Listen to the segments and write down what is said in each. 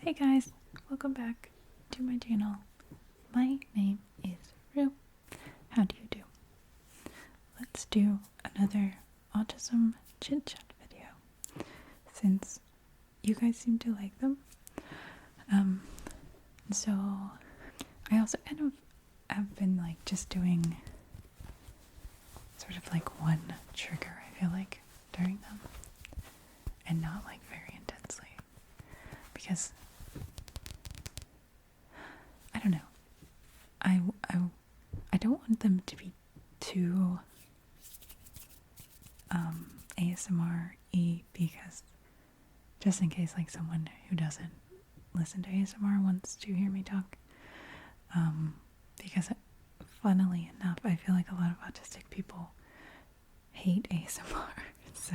Hey guys, welcome back to my channel. My name is Rue. How do you do? Let's do another autism chit chat video since you guys seem to like them. So I also kind of have been like just doing sort of like one trigger, I feel like, during them, and not like very intensely, because I don't know. I don't want them to be too ASMR-y, because just in case like someone who doesn't listen to ASMR wants to hear me talk, because funnily enough, I feel like a lot of autistic people hate ASMR, so,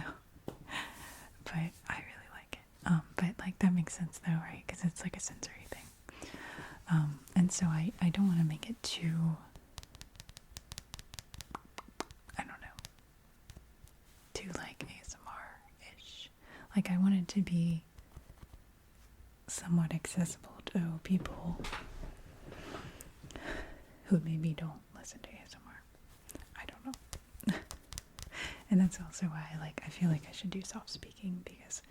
but I really like it. But like that makes sense though, right? Because it's like a sensory thing. And so I don't want to make it too, I don't know, too like ASMR-ish. Like I want it to be somewhat accessible to people who maybe don't listen to ASMR. I don't know. And that's also why I feel like I should do soft speaking, because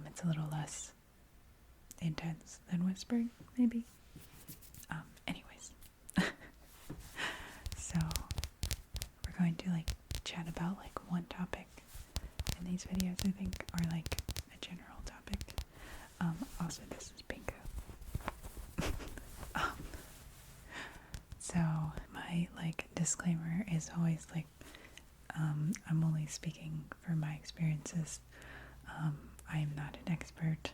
it's a little less intense than whispering, maybe. Anyways. So we're going to like chat about like one topic in these videos, I think, or like a general topic. Also this is Bingo. So my like disclaimer is always like, I'm only speaking for my experiences. I am not an expert.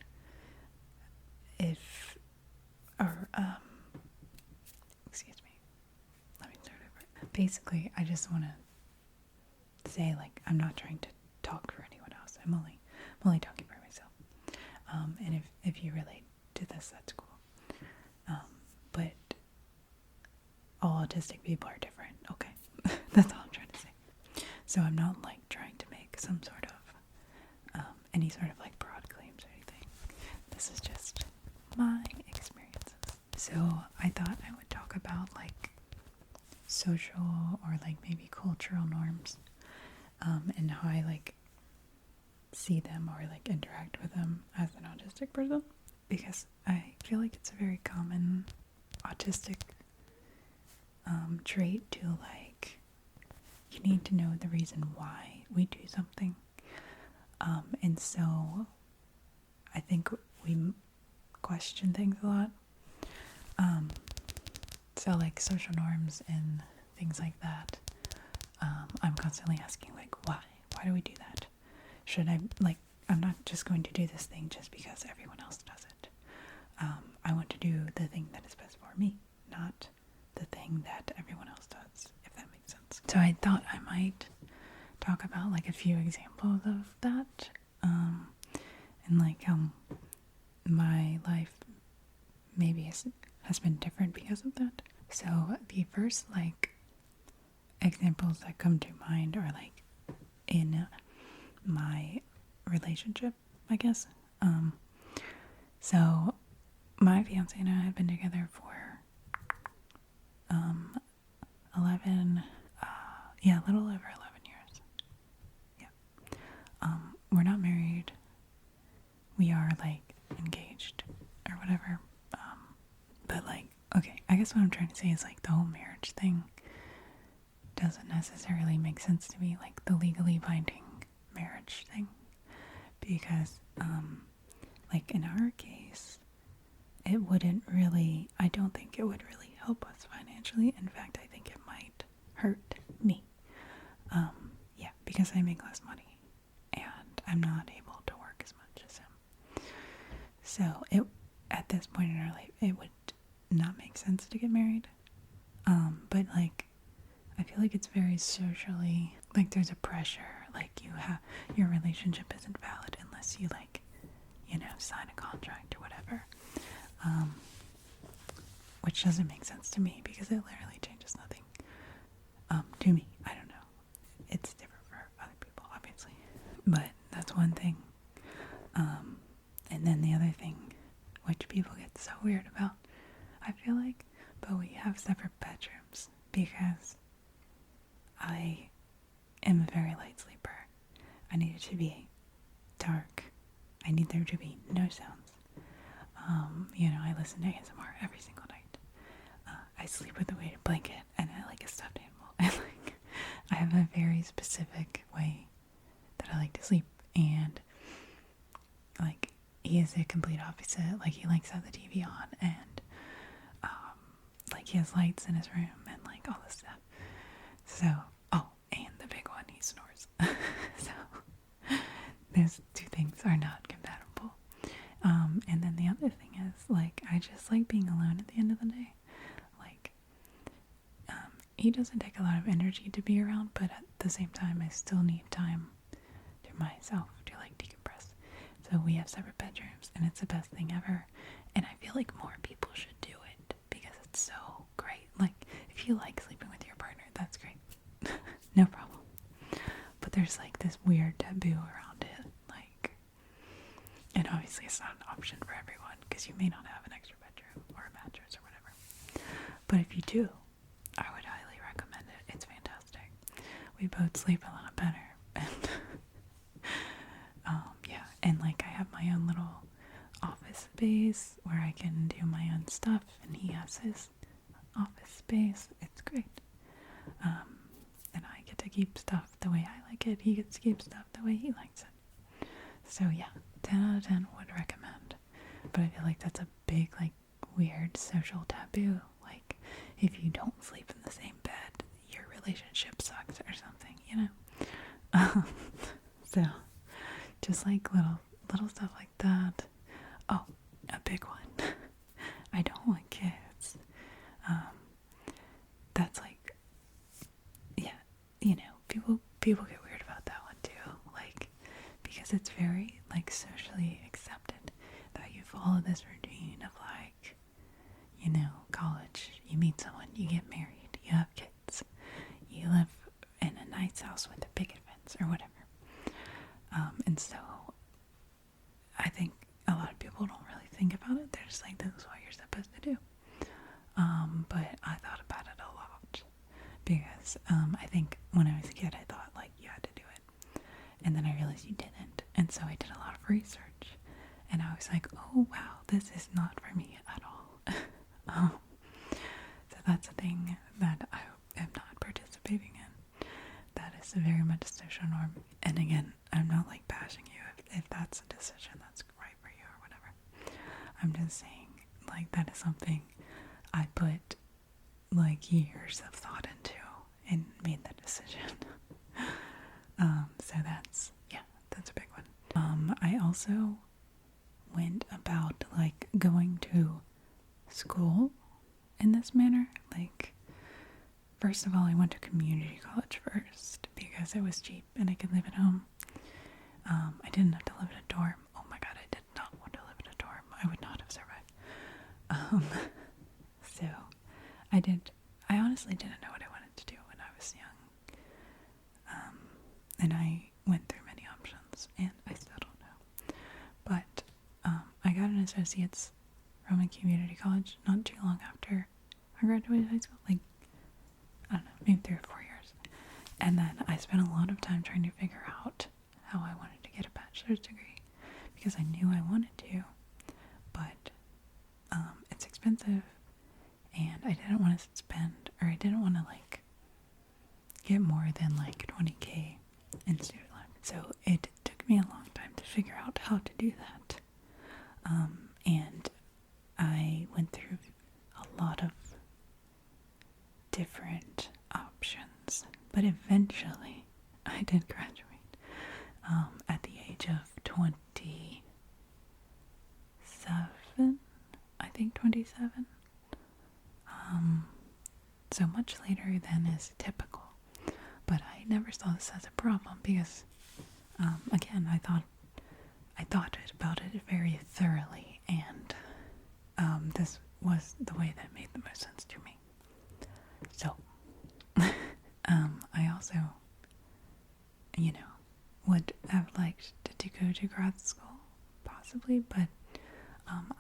Excuse me. Let me start over. Basically, I just want to say, like, I'm not trying to talk for anyone else. I'm only talking for myself. And if you relate to this, that's cool. But all autistic people are different. Okay, that's all I'm trying to say. So I'm not like trying to make some sort of any sort of like broad claims or anything. This is just my experiences. So I thought I would talk about like social or like maybe cultural norms, and how I like see them or like interact with them as an autistic person, because I feel like it's a very common autistic trait to like, you need to know the reason why we do something, and so I think we question things a lot. So like social norms and things like that, I'm constantly asking like, why do we do that? Should I, like, I'm not just going to do this thing just because everyone else does it. I want to do the thing that is best for me, not the thing that everyone else does, if that makes sense. So I thought I might talk about like a few examples of that, and like my life maybe has been different because of that. So the first like examples that come to mind are like in my relationship, I guess. So my fiance and I have been together for 11, a little over 11 years. Yeah. We're not married. We are like engaged or whatever. But like, okay, I guess what I'm trying to say is like the whole marriage thing doesn't necessarily make sense to me, like the legally binding marriage thing, because like in our case, it wouldn't really, I don't think it would really help us financially. In fact, I think it might hurt me. Yeah, because I make less money and I'm not able to work as much as him. So at this point in our life, it would not make sense to get married. But like, I feel like it's very socially, like there's a pressure, like your relationship isn't valid unless you like, sign a contract or whatever. Which doesn't make sense to me because it literally changes nothing. To me, I don't know. It's different for other people, obviously. But that's one thing. And then the other thing which people get so weird about, I feel like, but we have separate bedrooms because I am a very light sleeper. I need it to be dark. I need there to be no sounds. I listen to ASMR every single night. I sleep with a weighted blanket and I like a stuffed animal. And I have a very specific way that I like to sleep, and he is a complete opposite. He likes to have the TV on, and he has lights in his room and all this stuff. So, and the big one, he snores. So those two things are not compatible. And then the other thing is I just like being alone at the end of the day. He doesn't take a lot of energy to be around, but at the same time I still need time to myself to decompress. So we have separate bedrooms, and it's the best thing ever, and I feel like more people should do it because it's so great. If you like sleeping with your partner, that's great. No problem. But there's this weird taboo around it, and obviously it's not an option for everyone because you may not have an extra bedroom or a mattress or whatever. But if you do, I would highly recommend it. It's fantastic. We both sleep a lot better, and and I have my own little office space where I can do my own stuff, and he has his office space. It's great. And I get to keep stuff the way I like it. He gets to keep stuff the way he likes it. So yeah, 10 out of 10 would recommend. But I feel like that's a big, weird social taboo. If you don't sleep in the same bed, your relationship sucks or something, So, just little stuff like that. Oh, a big one. I don't want kids. That's people get weird about that one too. Because it's very socially accepted that you follow this routine of college, you meet someone, you get married, you have kids, you live in a nice house with a picket fence or whatever. And so I think a lot of people don't really think about it. They're just this is what you're supposed to do. But I thought about it a lot because I think when I was a kid I thought you had to do it, and then I realized you didn't, and so I did a lot of research, and I was oh wow, this is not for me at all. So that's a thing that I am not participating in. That is very much a social norm. And again, I'm not bashing you if that's a decision that's right for you or whatever. I'm just saying that is something I put years of thought into and made that decision. So that's a big one. I also went about going to school in this manner. First of all, I went to community college first because it was cheap and I could live at home. I didn't have to live in a dorm. Oh my god, I did not want to live in a dorm. I would not have survived. So I honestly didn't know what I wanted to do when I was young. And I went through many options and I still don't know. But I got an associate's from a community college not too long after I graduated high school. I don't know, maybe 3 or 4 years. And then I spent a lot of time trying to figure out how I wanted to get a bachelor's degree because I knew I wanted to, but it's expensive and I didn't want to spend, or I didn't want to get more than 20K in student loan. So it took me a long time to figure out how to do that. And I went through a lot of different options, but eventually I did graduate at the age of 27, I think 27. So much later than is typical, but I never saw this as a problem because again, I thought about it very thoroughly, and this was the way that made the most sense to me. So I also, would have liked to go to grad school, possibly, but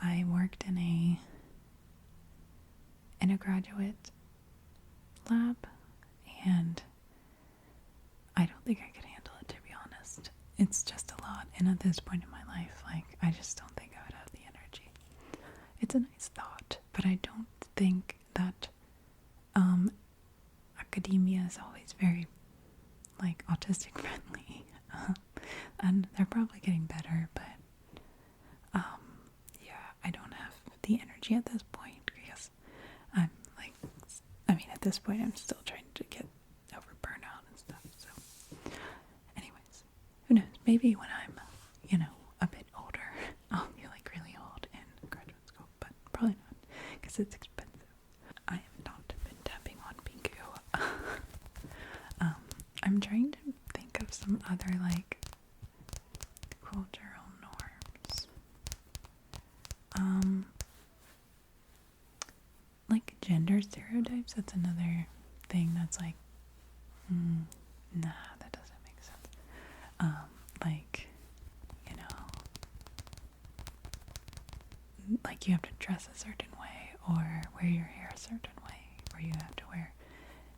I work worked in a graduate lab, and I don't think I could handle it, to be honest. It's just a lot, and at this point in my life, like, I just don't think I would have the energy. It's a nice thought, but I don't think that academia is always very, like, autistic friendly. And they're probably getting better, but yeah, I don't have the energy at this point, because I'm like, I mean, at this point I'm still trying to get over burnout and stuff. So anyways, who knows, maybe when I'm, you know, a bit older, I'll be like really old in graduate school, but probably not, because it's expensive. I have not been tapping on Pinku. I'm trying to think of some other, like, cultural norms. Like gender stereotypes, that's another thing that's like, nah, that doesn't make sense. Like, you know, like you have to dress a certain way, or wear your hair a certain way, or you have to wear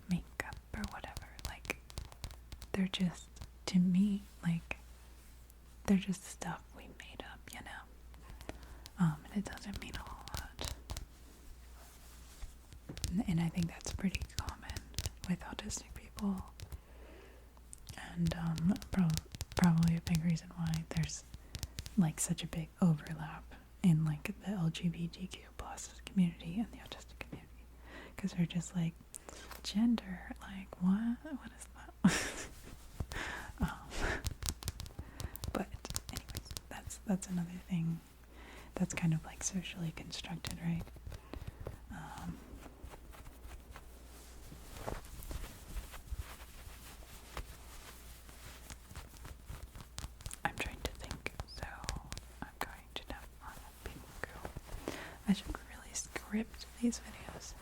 makeup or whatever. Like, they're just, to me, like, they're just stuff we made up, you know? And it doesn't mean a whole lot. And I think that's pretty common with autistic people. And probably a big reason why there's, like, such a big overlap in, like, the LGBTQ plus community and the autistic community. Because they're just like, gender, like, what is that? But anyways, that's another thing that's kind of like socially constructed, right? I'm trying to think, so I'm going to tap on Pinku. I should really script these videos.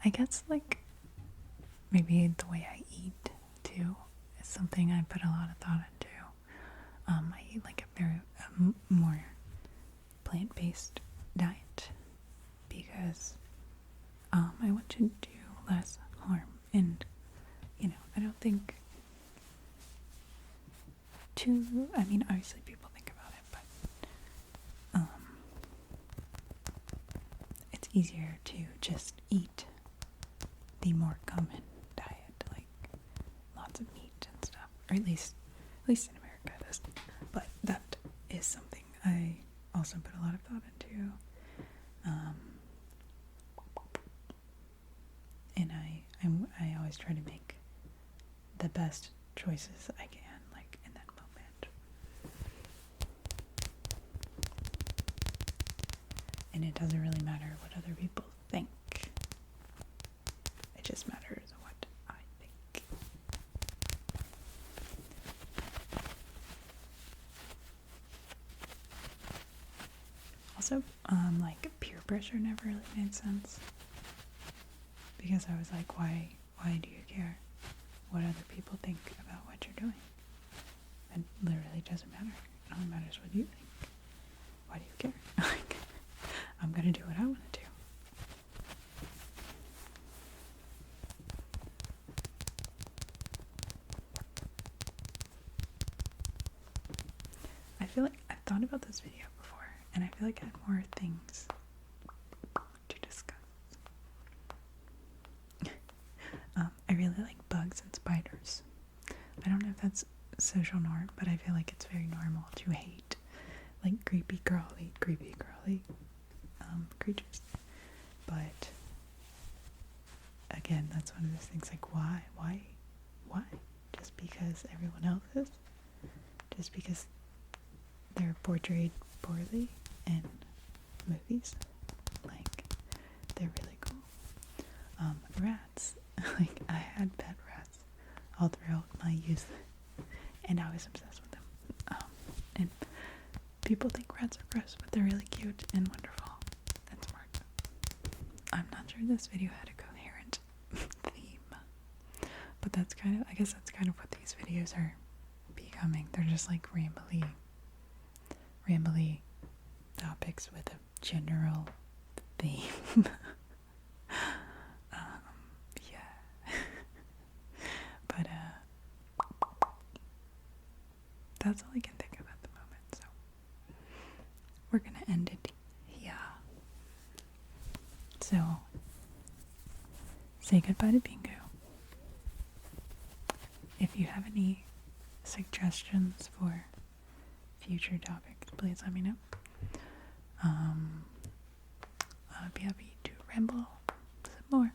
I guess, like, maybe the way I eat too is something I put a lot of thought into. I eat like a very more plant-based diet because I want to do less harm, and you know, I don't think I mean, obviously people think about it, but it's easier to just eat the more common diet, like lots of meat and stuff, or at least in America it is. But that is something I also put a lot of thought into, and I always try to make the best choices I can, like, in that moment. And it doesn't really matter what other people think. It just matters what I think. Also, like, peer pressure never really made sense. Because I was like, why do you care what other people think about what you're doing? It literally doesn't matter. It only matters what you think. Why do you care? Like, I'm gonna do what I want to do. I feel like I've thought about this video before, and I feel like I had more things to discuss. I really like bugs and spiders. I don't know if that's social norm, but I feel like it's very normal to hate, like, creepy crawly creatures. But again, that's one of those things, like, why? Just because everyone else is? Just because they're portrayed poorly in movies? Like, they're really cool. Rats. Like, I had pet rats all throughout my youth, and I was obsessed with them. And people think rats are gross, but they're really cute and wonderful and smart. I'm not sure this video had a coherent that's kind of, I guess that's kind of what these videos are becoming. They're just like rambly topics with a general theme. Yeah. But, that's all I can think of at the moment, so we're gonna end it here. So, say goodbye to Bingo. If you have any suggestions for future topics, please let me know. I'd be happy to ramble some more.